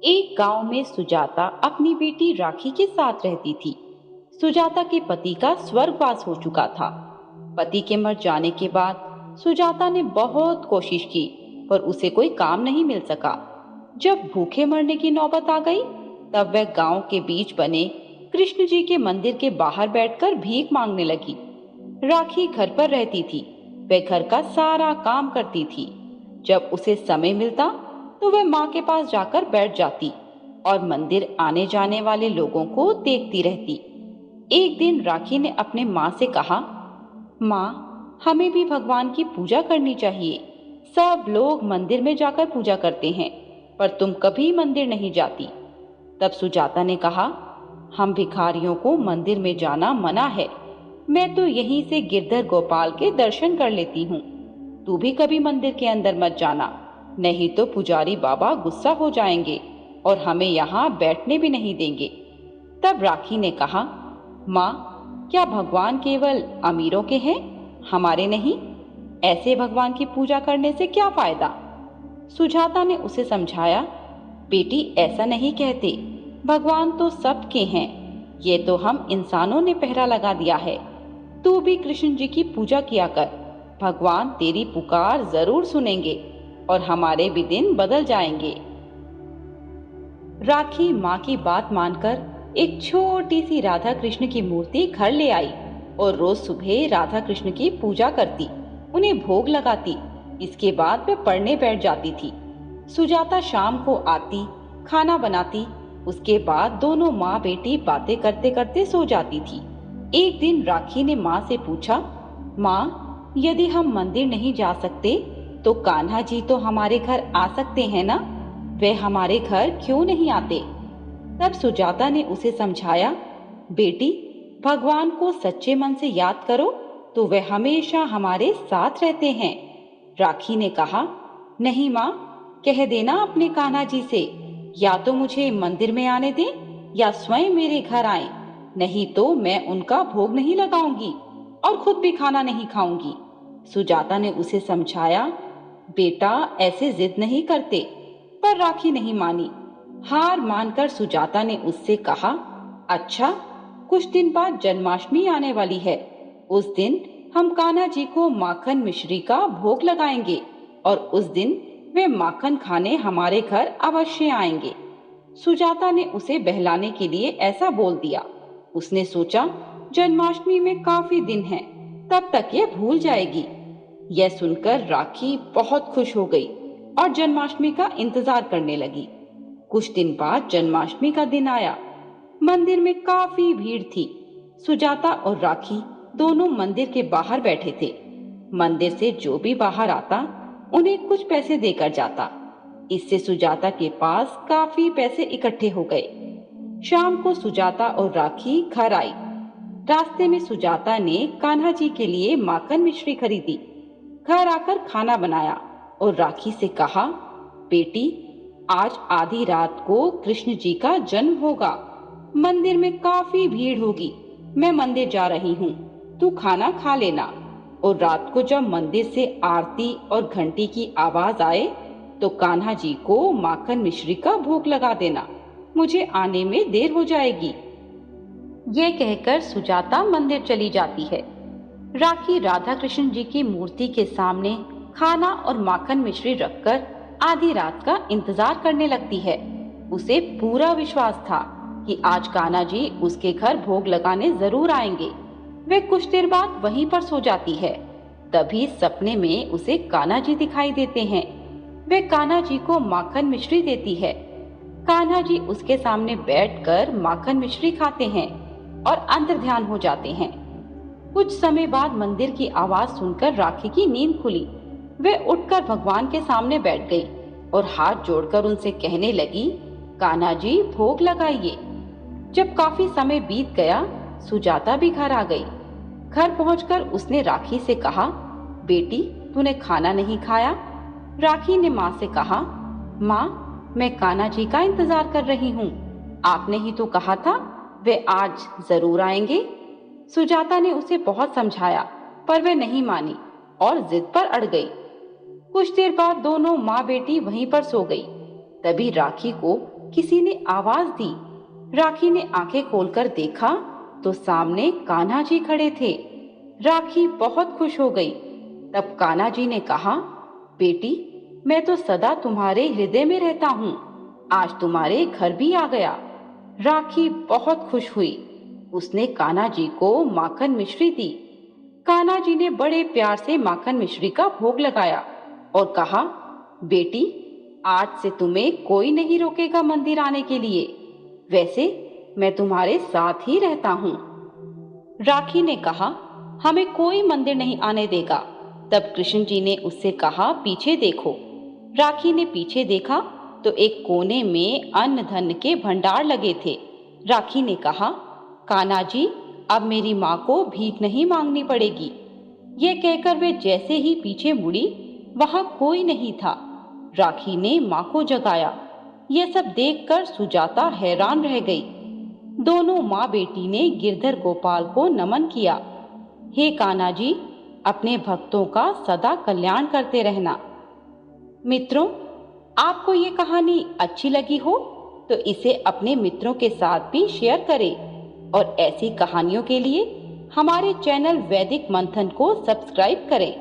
एक गांव में सुजाता अपनी बेटी राखी के साथ रहती थी। सुजाता के पति का स्वर्गवास हो चुका था। पति के मर जाने के बाद सुजाता ने बहुत कोशिश की, पर उसे कोई काम नहीं मिल सका। जब भूखे मरने की नौबत आ गई, तब वह गांव के बीच बने कृष्ण जी के मंदिर के बाहर बैठकर भीख मांगने लगी। राखी घर पर रहती थी। वह घर का सारा काम करती थी। जब उसे समय मिलता तो वह माँ के पास जाकर बैठ जाती और मंदिर आने जाने वाले लोगों को देखती रहती। एक दिन राखी ने अपने माँ से कहा, माँ, हमें भी भगवान की पूजा करनी चाहिए। सब लोग मंदिर में जाकर पूजा करते हैं, पर तुम कभी मंदिर नहीं जाती। तब सुजाता ने कहा, हम भिखारियों को मंदिर में जाना मना है। मैं तो यहीं से गिरधर गोपाल के दर्शन कर लेती हूँ। तू भी कभी मंदिर के अंदर मत जाना, नहीं तो पुजारी बाबा गुस्सा हो जाएंगे और हमें यहाँ बैठने भी नहीं देंगे। तब राखी ने कहा, माँ, क्या भगवान केवल अमीरों के हैं, हमारे नहीं? ऐसे भगवान की पूजा करने से क्या फायदा? सुजाता ने उसे समझाया, बेटी, ऐसा नहीं कहते। भगवान तो सबके हैं, ये तो हम इंसानों ने पहरा लगा दिया है। तू भी कृष्ण जी की पूजा किया कर, भगवान तेरी पुकार जरूर सुनेंगे और हमारे भी दिन बदल जाएंगे। राखी माँ की बात मानकर एक छोटी सी राधा कृष्ण की मूर्ति घर ले आई और रोज सुबह राधा कृष्ण की पूजा करती, उन्हें भोग लगाती। इसके बाद वे पढ़ने बैठ जाती थी। सुजाता शाम को आती, खाना बनाती। उसके बाद दोनों माँ बेटी बातें करते करते सो जाती थी। एक दिन राखी ने माँ से पूछा, माँ, यदि हम मंदिर नहीं जा सकते तो कान्हा जी तो हमारे घर आ सकते हैं ना? वे हमारे घर क्यों नहीं आते? तब सुजाता ने उसे समझाया, बेटी, भगवान को सच्चे मन से याद करो तो वे हमेशा हमारे साथ रहते हैं। राखी ने कहा, नहीं माँ, कह देना अपने कान्हा जी से, या तो मुझे मंदिर में आने दें या स्वयं मेरे घर आए, नहीं तो मैं उनका भोग नहीं लगाऊंगी और खुद भी खाना नहीं खाऊंगी। सुजाता ने उसे समझाया, बेटा, ऐसे जिद नहीं करते। पर राखी नहीं मानी। हार मानकर सुजाता ने उससे कहा, अच्छा, कुछ दिन बाद जन्माष्टमी आने वाली है। उस दिन हम कान्हा जी को माखन मिश्री का भोग लगाएंगे और उस दिन वे माखन खाने हमारे घर अवश्य आएंगे। सुजाता ने उसे बहलाने के लिए ऐसा बोल दिया। उसने सोचा, जन्माष्टमी में काफी दिन हैं, तब तक ये भूल जाएगी। यह सुनकर राखी बहुत खुश हो गई और जन्माष्टमी का इंतजार करने लगी। कुछ दिन बाद जन्माष्टमी का दिन आया। मंदिर में काफी भीड़ थी। सुजाता और राखी दोनों मंदिर के बाहर बैठे थे। मंदिर से जो भी बाहर आता, उन्हें कुछ पैसे देकर जाता। इससे सुजाता के पास काफी पैसे इकट्ठे हो गए। शाम को सुजाता और राखी घर आई। रास्ते में सुजाता ने कान्हा जी के लिए माखन मिश्री खरीदी। घर आकर खाना बनाया और राखी से कहा, बेटी, आज आधी रात को कृष्ण जी का जन्म होगा। मंदिर में काफी भीड़ होगी। मैं मंदिर जा रही हूँ, तू खाना खा लेना और रात को जब मंदिर से आरती और घंटी की आवाज आए तो कान्हा जी को माखन मिश्री का भोग लगा देना। मुझे आने में देर हो जाएगी। यह कहकर सुजाता मंदिर चली जाती है। राखी राधा कृष्ण जी की मूर्ति के सामने खाना और माखन मिश्री रखकर आधी रात का इंतजार करने लगती है। उसे पूरा विश्वास था कि आज कान्हा जी उसके घर भोग लगाने जरूर आएंगे। वे कुछ देर बाद वहीं पर सो जाती है। तभी सपने में उसे कान्हा जी दिखाई देते हैं। वे कान्हा जी को माखन मिश्री देती है। कान्हा जी उसके सामने बैठकर माखन मिश्री खाते हैं और अंतर्ध्यान हो जाते हैं। कुछ समय बाद मंदिर की आवाज सुनकर राखी की नींद खुली। वे उठकर भगवान के सामने बैठ गई और हाथ जोड़कर उनसे कहने लगी, कान्हा जी, भोग लगाइए। जब काफी समय बीत गया, सुजाता भी घर आ गई। घर पहुंचकर उसने राखी से कहा, बेटी, तूने खाना नहीं खाया? राखी ने माँ से कहा, माँ, मैं कान्हा जी का इंतजार कर रही हूँ। आपने ही तो कहा था वे आज जरूर आएंगे। सुजाता ने उसे बहुत समझाया, पर वह नहीं मानी और जिद पर अड़ गई। कुछ देर बाद दोनों माँ बेटी वहीं पर सो गई। तभी राखी को किसी ने आवाज दी। राखी ने आंखें खोलकर देखा तो सामने कान्हा जी खड़े थे। राखी बहुत खुश हो गई। तब कान्हा जी ने कहा, बेटी, मैं तो सदा तुम्हारे हृदय में रहता हूँ। आज तुम्हारे घर भी आ गया। राखी बहुत खुश हुई। उसने कान्हा जी को माखन मिश्री दी। कान्हा जी ने बड़े प्यार से माखन मिश्री का भोग लगाया और कहा, बेटी, आज से तुम्हें कोई नहीं रोकेगा मंदिर आने के लिए। वैसे मैं तुम्हारे साथ ही रहता हूँ। राखी ने कहा, हमें कोई मंदिर नहीं आने देगा। तब कृष्ण जी ने उससे कहा, पीछे देखो। राखी ने पीछे देखा तो एक कोने में अन्न धन के भंडार लगे थे। राखी ने कहा, कान्हा जी, अब मेरी माँ को भीख नहीं मांगनी पड़ेगी। यह कहकर वे जैसे ही पीछे मुड़ी, वहां कोई नहीं था। राखी ने माँ को जगाया। यह सब देखकर सुजाता हैरान रह गई। दोनों माँ बेटी ने गिरधर गोपाल को नमन किया। हे कान्हा जी, अपने भक्तों का सदा कल्याण करते रहना। मित्रों, आपको ये कहानी अच्छी लगी हो तो इसे अपने मित्रों के साथ भी शेयर करें और ऐसी कहानियों के लिए हमारे चैनल वैदिक मंथन को सब्सक्राइब करें।